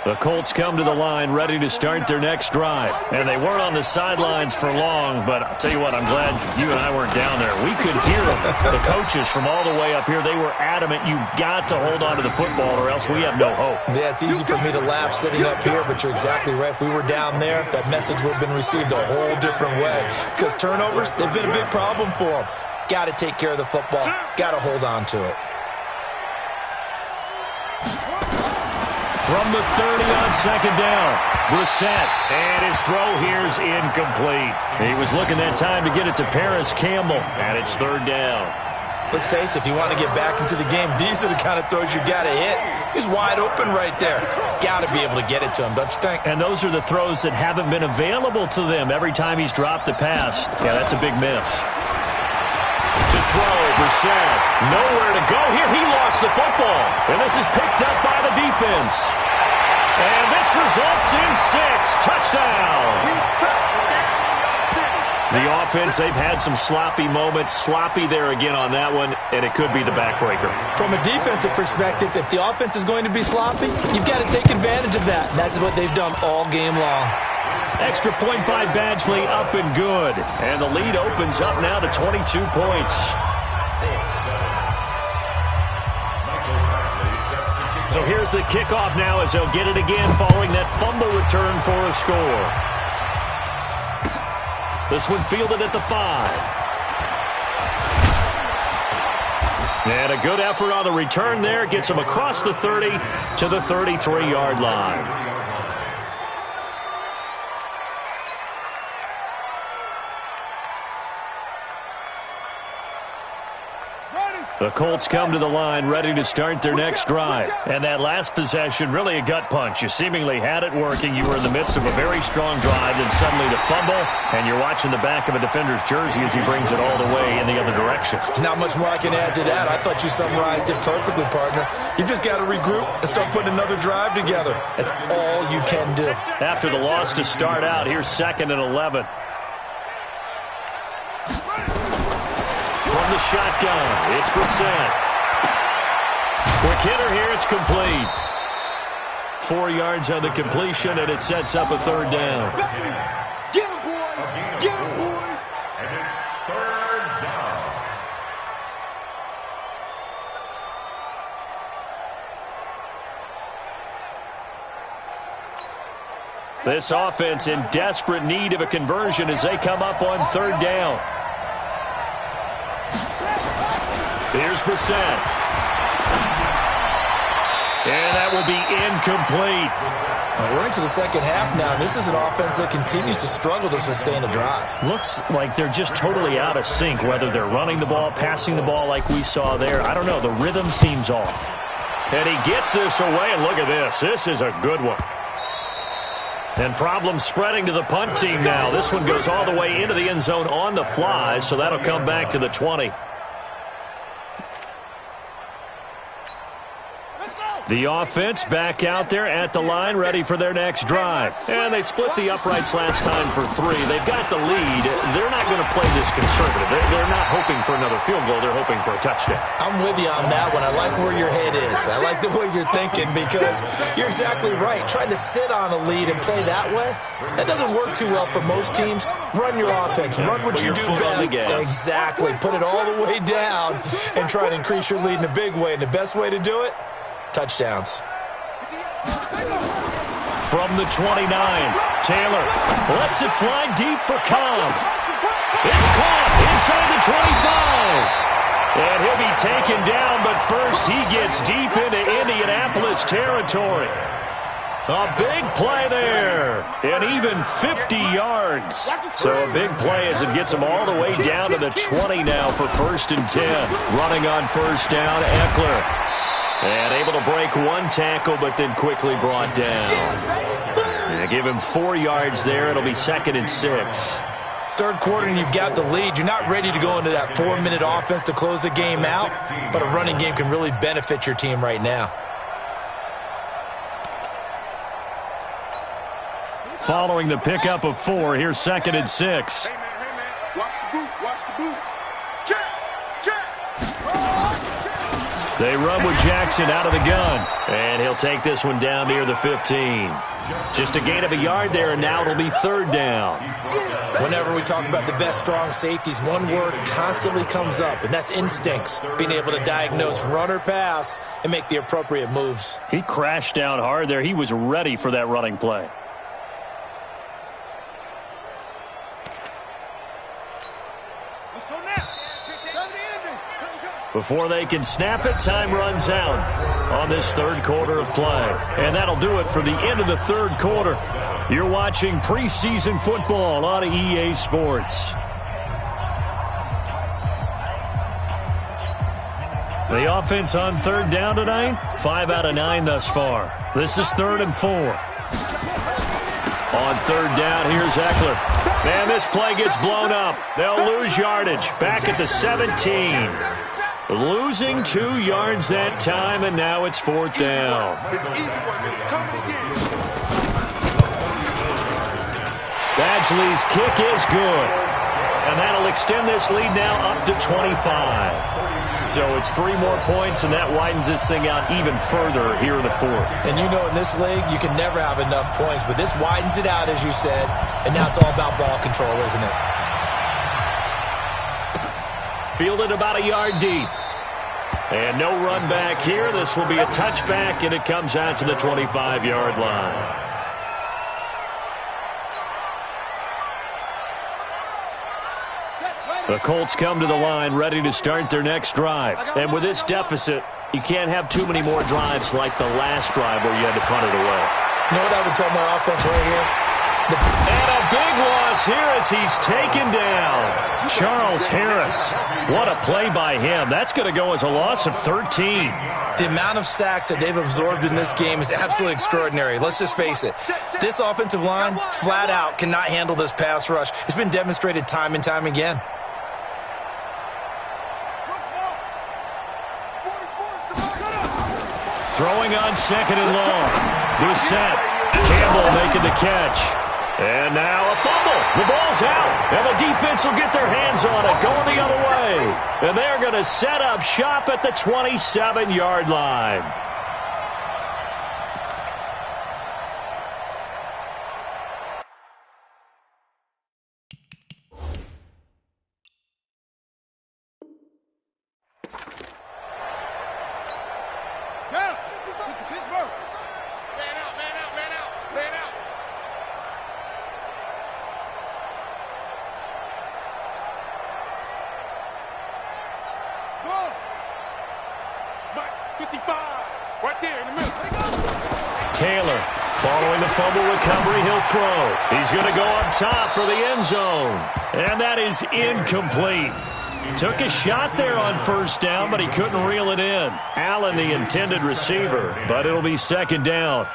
The Colts come to the line ready to start their next drive. And they weren't on the sidelines for long, but I'll tell you what, I'm glad you and I weren't down there. We could hear them. The coaches from all the way up here, they were adamant, you've got to hold on to the football or else we have no hope. Yeah, it's easy for me to laugh sitting up here, but you're exactly right. If we were down there, that message would have been received a whole different way. Because turnovers, they've been a big problem for them. Got to take care of the football. Got to hold on to it. From the 30 on 2nd down, Brissett, and his throw here's incomplete. He was looking that time to get it to Paris Campbell, and it's 3rd down. Let's face it, if you want to get back into the game, these are the kind of throws you got to hit. He's wide open right there. Got to be able to get it to him, don't you think? And those are the throws that haven't been available to them every time he's dropped a pass. Yeah, that's a big miss. To throw, Brissett, nowhere to go here. He lost the football, and this is picked up by the defense. And this results in 6. Touchdown. The offense, they've had some sloppy moments. Sloppy there again on that one, and it could be the backbreaker. From a defensive perspective, if the offense is going to be sloppy, you've got to take advantage of that. And that's what they've done all game long. Extra point by Badgley, up and good. And the lead opens up now to 22 points. So here's the kickoff now as they'll get it again following that fumble return for a score. This one fielded at the 5. And a good effort on the return there. Gets him across the 30 to the 33-yard line. The Colts come to the line ready to start their next drive. And that last possession, really a gut punch. You seemingly had it working. You were in the midst of a very strong drive, then suddenly the fumble, and you're watching the back of a defender's jersey as he brings it all the way in the other direction. There's not much more I can add to that. I thought you summarized it perfectly, partner. You've just got to regroup and start putting another drive together. That's all you can do. After the loss to start out, here's 2nd and 11. From the shotgun, it's Brissett. Quick hitter here, it's complete. 4 yards on the completion, and it sets up a 3rd down. Get him, boy! Get him, boy! And it's 3rd down. This offense in desperate need of a conversion as they come up on 3rd down. Here's Brissett. And that will be incomplete. We're into the second half now. This is an offense that continues to struggle to sustain a drive. Looks like they're just totally out of sync, whether they're running the ball, passing the ball like we saw there. I don't know. The rhythm seems off. And he gets this away, and look at this. This is a good one. And problems spreading to the punt team now. This one goes all the way into the end zone on the fly, so that'll come back to the 20. The offense back out there at the line, ready for their next drive. And they split the uprights last time for 3. They've got the lead. They're not going to play this conservative. They're not hoping for another field goal. They're hoping for a touchdown. I'm with you on that one. I like where your head is. I like the way you're thinking because you're exactly right. Trying to sit on a lead and play that way, that doesn't work too well for most teams. Run your offense. Run what you do best. Exactly. Put it all the way down and try to increase your lead in a big way. And the best way to do it? Touchdowns. From the 29, Taylor lets it fly deep for Cobb. It's caught inside the 25. And he'll be taken down, but first he gets deep into Indianapolis territory. A big play there, and even 50 yards. So a big play as it gets him all the way down to the 20 now for 1st and 10. Running on 1st down, Eckler. And able to break 1 tackle, but then quickly brought down. And give him 4 yards there. It'll be 2nd and 6. 3rd quarter and you've got the lead. You're not ready to go into that 4-minute offense to close the game out, but a running game can really benefit your team right now. Following the pickup of 4, here's 2nd and 6. Hey, man, watch the boot, watch the boot. Check, check. They run with Jackson out of the gun. And he'll take this one down near the 15. Just a gain of a yard there, and now it'll be 3rd down. Whenever we talk about the best strong safeties, one word constantly comes up, and that's instincts. Being able to diagnose run or pass and make the appropriate moves. He crashed down hard there. He was ready for that running play. Before they can snap it, time runs out on this 3rd quarter of play. And that'll do it for the end of the 3rd quarter. You're watching preseason football on EA Sports. The offense on 3rd down tonight, 5 out of 9 thus far. This is 3rd and 4. On 3rd down, here's Eckler. Man, this play gets blown up. They'll lose yardage. Back at the 17. Losing 2 yards that time, and now it's 4th down. Badgley's kick is good. And that'll extend this lead now up to 25. So it's 3 more points, and that widens this thing out even further here in the 4th. And you know in this league, you can never have enough points, but this widens it out, as you said, and now it's all about ball control, isn't it? Fielded about a yard deep. And no run back here. This will be a touchback, and it comes out to the 25-yard line. The Colts come to the line ready to start their next drive. And with this deficit, you can't have too many more drives like the last drive where you had to punt it away. You know what I would tell my offense right here? And a big loss here as he's taken down. Charles Harris. What a play by him. That's going to go as a loss of 13. The amount of sacks that they've absorbed in this game is absolutely extraordinary. Let's just face it. This offensive line, flat out, cannot handle this pass rush. It's been demonstrated time and time again. Throwing on second and long. Brissett. Campbell making the catch. And now a fumble. The ball's out. And the defense will get their hands on it, going the other way. And they're going to set up shop at the 27-yard line. Taylor, following the fumble recovery, he'll throw. He's going to go up top for the end zone. And that is incomplete. Took a shot there on first down, but he couldn't reel it in. Allen, the intended receiver, but it'll be second down.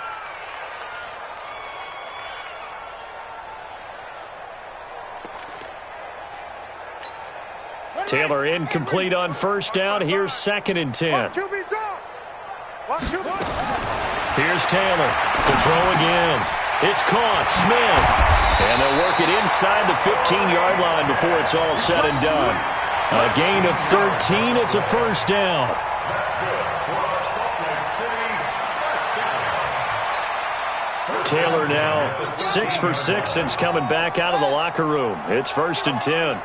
Taylor incomplete on first down. Here's second and 10. Here's Taylor to throw again. It's caught. Smith. And they'll work it inside the 15-yard line before it's all said and done. A gain of 13. It's a first down. Taylor now 6 for 6 since coming back out of the locker room. It's first and 10.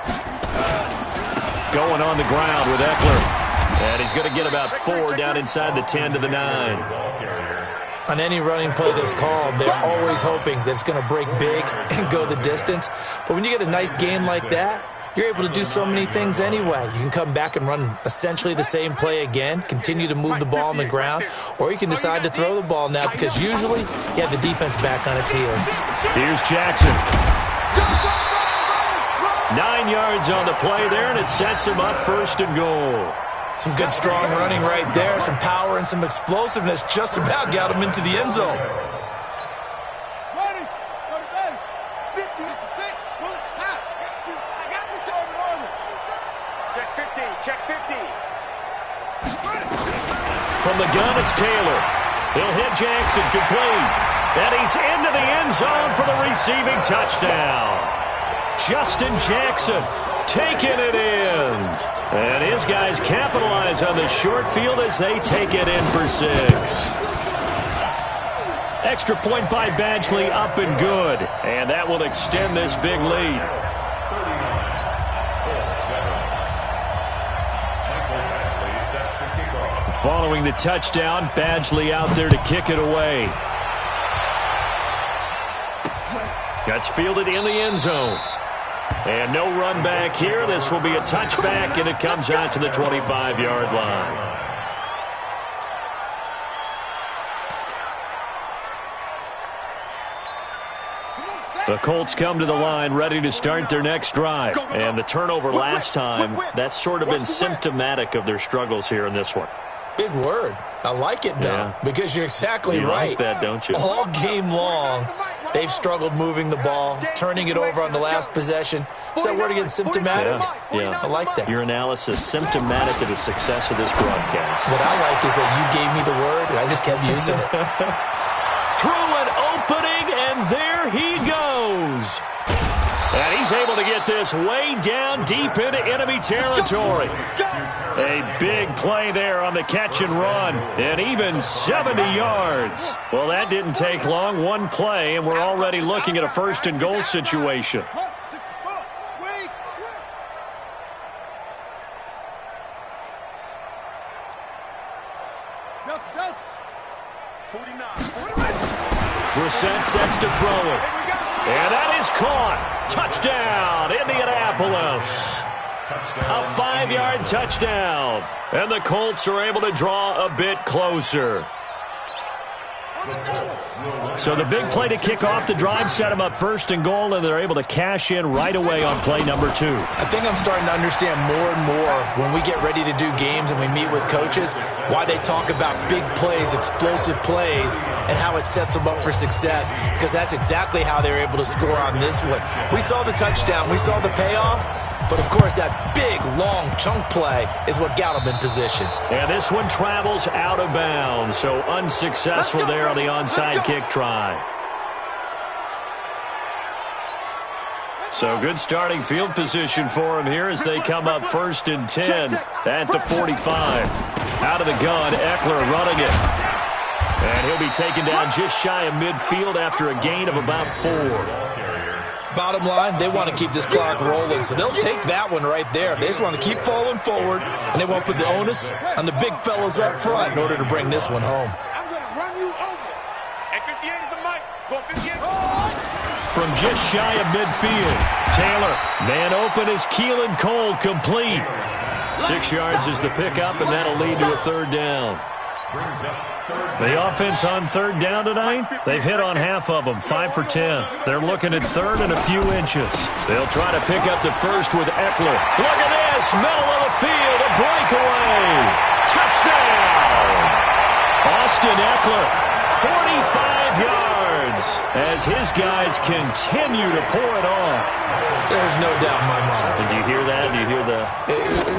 Going on the ground with Eckler. And he's going to get about 4 down inside the 10 to the 9. On any running play that's called, they're always hoping that it's going to break big and go the distance. But when you get a nice game like that, you're able to do so many things anyway. You can come back and run essentially the same play again, continue to move the ball on the ground, or you can decide to throw the ball now because usually you have the defense back on its heels. Here's Jackson. 9 yards on the play there, and it sets him up first and goal. Some good, strong running right there. Some power and some explosiveness just about got him into the end zone. Check 50, check 50. From the gun, it's Taylor. He'll hit Jackson complete. And he's into the end zone for the receiving touchdown. Justin Jackson taking it in. And his guys capitalize on the short field as they take it in for 6. Extra point by Badgley, up and good. And that will extend this big lead. Following the touchdown, Badgley out there to kick it away. That's fielded in the end zone. And no run back here. This will be a touchback, and it comes out to the 25-yard line. The Colts come to the line ready to start their next drive. And the turnover last time, that's sort of been symptomatic of their struggles here in this one. Big word. I like it, though, because you're exactly right. You like that, don't you? All game long, they've struggled moving the ball, turning it over on the last possession. Is that word again, symptomatic? Yeah. I like that. Your analysis, symptomatic of the success of this broadcast. What I like is that you gave me the word, and I just kept using it. Through an opening, and there he goes. And he's able to get this way down deep into enemy territory. A big play there on the catch and run, and even 70 yards. Well, that didn't take long. One play, and we're already looking at a first and goal situation. Brissett sets to throw it. And that is caught. Touchdown, Indianapolis. A 5-yard touchdown. And the Colts are able to draw a bit closer. So the big play to kick off the drive set them up first and goal, and they're able to cash in right away on play number 2. I think I'm starting to understand more and more when we get ready to do games and we meet with coaches why they talk about big plays, explosive plays, and how it sets them up for success, because that's exactly how they were able to score on this one. We saw the touchdown. We saw the payoff. But, of course, that big, long chunk play is what got them in position. And this one travels out of bounds, so unsuccessful there on the onside kick try. So good starting field position for him here as they come up 1st and 10 at the 45. Out of the gun, Eckler running it. And he'll be taken down just shy of midfield after a gain of about 4. Bottom line, they want to keep this clock rolling, so they'll take that one right there. They just want to keep falling forward, and they won't put the onus on the big fellas up front in order to bring this one home. I'm going to run you over. And 58 is a mic. Go 58. From just shy of midfield, Taylor, man open is Keelan Cole, complete. 6 yards is the pickup, and that'll lead to a 3rd down. The offense on 3rd down tonight, they've hit on half of them, 5 for 10. They're looking at 3rd and a few inches. They'll try to pick up the first with Eckler. Look at this, middle of the field, a breakaway. Touchdown! Austin Eckler, 45 yards, as his guys continue to pour it on. There's no doubt in my mind. Did you hear that? Do you hear the...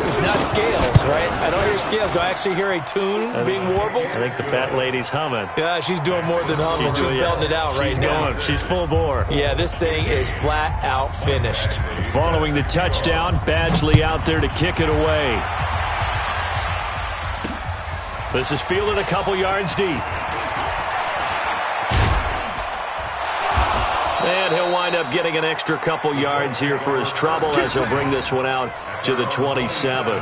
It's not scales, right? I don't hear scales. Do I actually hear a tune being warbled? I think the fat lady's humming. Yeah, she's doing more than humming. She's belting it out right now. Going. She's full bore. Yeah, this thing is flat out finished. Following the touchdown, Badgley out there to kick it away. This is fielded a couple yards deep. And he'll wind up getting an extra couple yards here for his trouble as he'll bring this one out to the 27.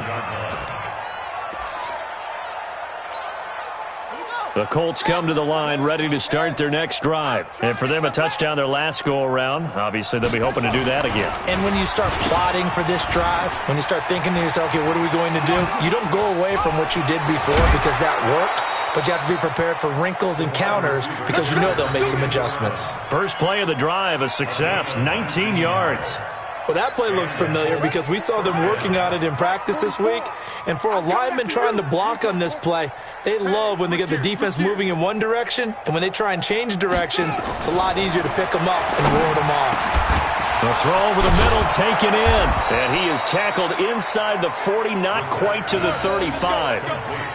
The Colts come to the line ready to start their next drive. And for them, a touchdown their last go-around. Obviously, they'll be hoping to do that again. And when you start plotting for this drive, when you start thinking to yourself, okay, what are we going to do? You don't go away from what you did before because that worked. But you have to be prepared for wrinkles and counters because you know they'll make some adjustments. First play of the drive, a success, 19 yards. Well, that play looks familiar because we saw them working on it in practice this week. And for a lineman trying to block on this play, they love when they get the defense moving in one direction. And when they try and change directions, it's a lot easier to pick them up and ward them off. The throw over the middle taken in. And he is tackled inside the 40, not quite to the 35.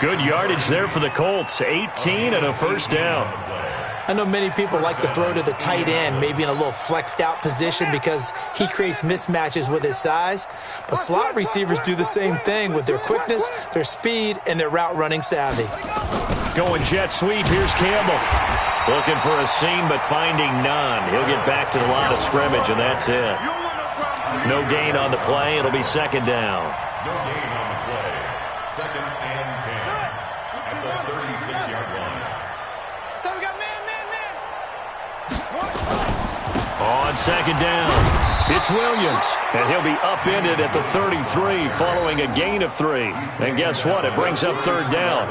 Good yardage there for the Colts, 18 and a first down. I know many people like to throw to the tight end, maybe in a little flexed out position because he creates mismatches with his size. But slot receivers do the same thing with their quickness, their speed, and their route running savvy. Going jet sweep, here's Campbell. Looking for a seam, but finding none. He'll get back to the line of scrimmage, and that's it. No gain on the play. It'll be second down. No gain on the play. 2nd and 10 at the 36-yard line. So we got man. On second down, it's Williams, and he'll be upended at the 33 following a gain of 3. And guess what? It brings up 3rd down.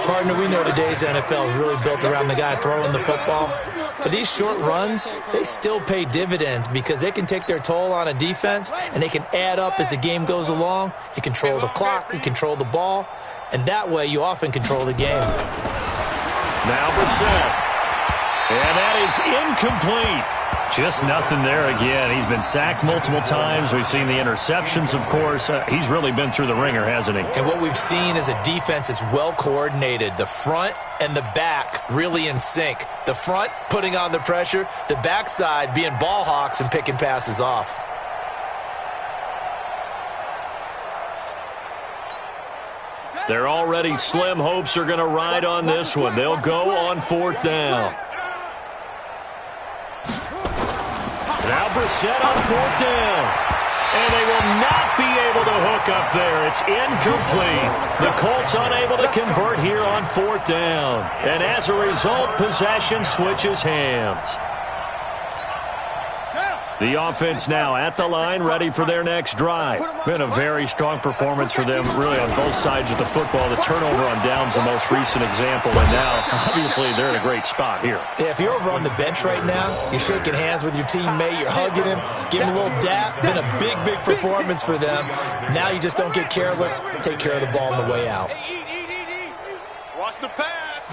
Partner, we know today's NFL is really built around the guy throwing the football. But these short runs, they still pay dividends because they can take their toll on a defense, and they can add up as the game goes along. You control the clock, you control the ball, and that way you often control the game. Now Brissett. And that is incomplete. Just nothing there again. He's been sacked multiple times. We've seen the interceptions, of course. He's really been through the ringer, hasn't he? And what we've seen is a defense that's well coordinated. The front and the back really in sync. The front putting on the pressure, the backside being ball hawks and picking passes off. They're already slim hopes are going to ride on this one. They'll go on 4th down. Now Brissett on 4th down. And they will not be able to hook up there. It's incomplete. The Colts unable to convert here on 4th down. And as a result, possession switches hands. The offense now at the line, ready for their next drive. Been a very strong performance for them, really, on both sides of the football. The turnover on downs, the most recent example, and now, obviously, they're in a great spot here. Yeah, if you're over on the bench right now, you're shaking hands with your teammate, you're hugging him, giving him a little dap. Been a big, big performance for them. Now you just don't get careless. Take care of the ball on the way out. Watch the pass.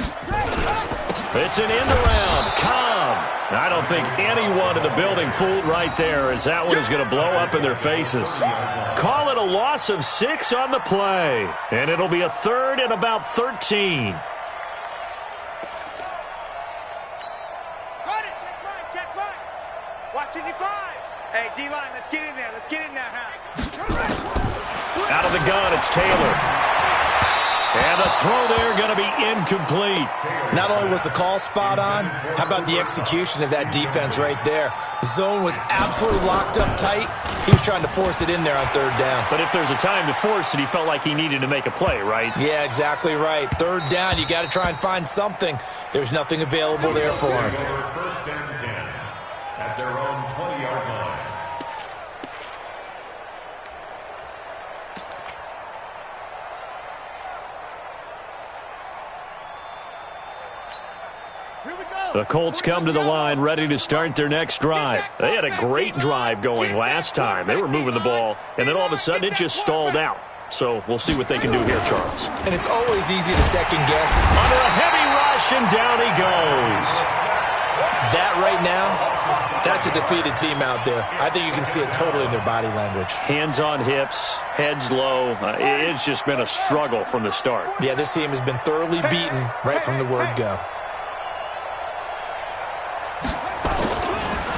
It's an end around. Cobb. I don't think anyone in the building fooled right there, as that one is going to blow up in their faces. Call it a loss of 6 on the play. And it'll be a third and about 13. Got it. Check right. Watching you 5. Hey, D-line, let's get in there. Let's get in there, huh? Out of the gun, it's Taylor. And the throw there going to be incomplete. Not only was the call spot on, how about the execution of that defense right there? The zone was absolutely locked up tight. He was trying to force it in there on third down. But if there's a time to force it, he felt like he needed to make a play, right? Yeah, exactly right. Third down, you got to try and find something. There's nothing available there for him. First and 10 at their own 20-yard line. The Colts come to the line ready to start their next drive. They had a great drive going last time. They were moving the ball, and then all of a sudden it just stalled out. So we'll see what they can do here, Charles. And it's always easy to second guess. Under a heavy rush, and down he goes. That right now, that's a defeated team out there. I think you can see it totally in their body language. Hands on hips, heads low. It's just been a struggle from the start. Yeah, this team has been thoroughly beaten right from the word go.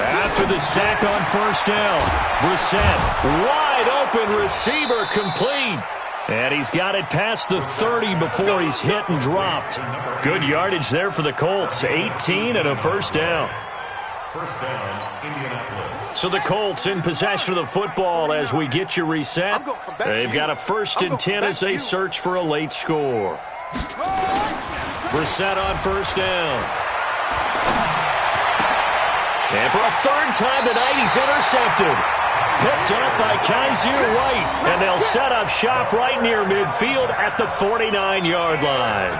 After the sack on first down, Brissett, wide open receiver, complete. And he's got it past the 30 before he's hit and dropped. Good yardage there for the Colts, 18 and a first down. First down, Indianapolis. So the Colts in possession of the football as we get you reset. They've got a 1st and 10 as they search for a late score. Brissett on first down. And for a third time tonight, he's intercepted. Picked up by Kaiser White. And they'll set up shop right near midfield at the 49-yard line.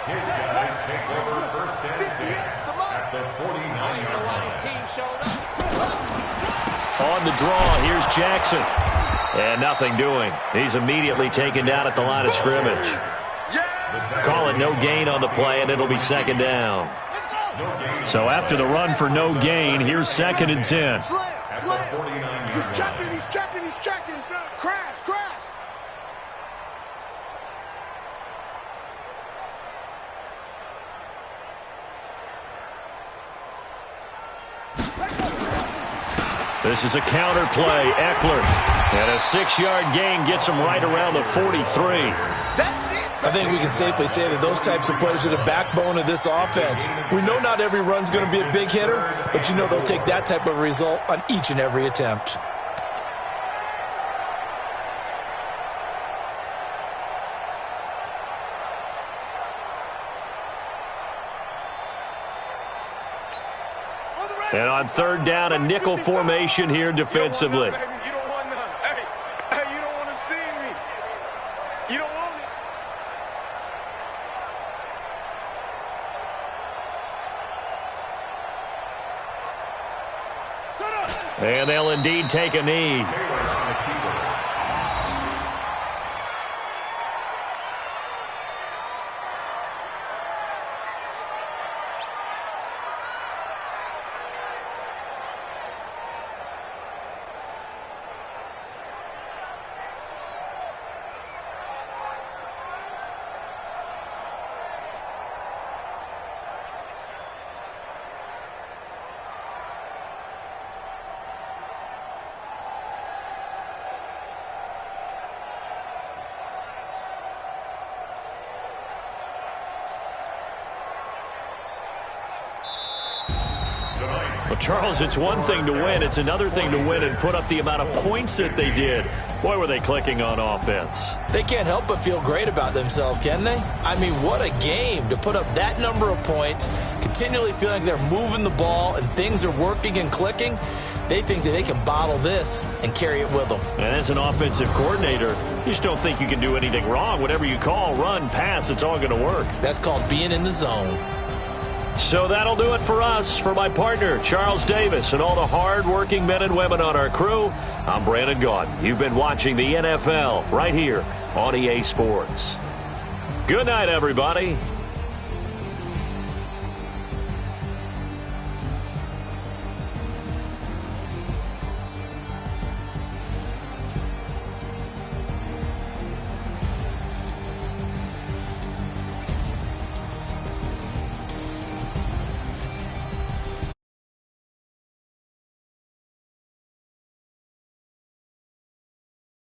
His guys take over first and 10 at the 49-yard line. On the draw, here's Jackson. And nothing doing. He's immediately taken down at the line of scrimmage. Call it no gain on the play, and it'll be second down. So after the run for no gain, here's 2nd and 10. He's checking. Crash. This is a counter play. Eckler. And a 6-yard gain gets him right around the 43. I think we can safely say that those types of plays are the backbone of this offense. We know not every run's going to be a big hitter, but you know they'll take that type of result on each and every attempt. And on third down, a nickel formation here defensively. You don't want none. Hey, you don't want to see me. You don't want it. And they'll indeed take a knee. Well, Charles, it's one thing to win. It's another thing to win and put up the amount of points that they did. Boy, were they clicking on offense. They can't help but feel great about themselves, can they? I mean, what a game to put up that number of points continually feeling like they're moving the ball and things are working and clicking, they think that they can bottle this and carry it with them. And as an offensive coordinator, you just don't think you can do anything wrong. Whatever you call, run, pass, it's all going to work. That's called being in the zone. So that'll do it for us. For my partner, Charles Davis, and all the hard-working men and women on our crew, I'm Brandon Gaudin. You've been watching the NFL right here on EA Sports. Good night, everybody.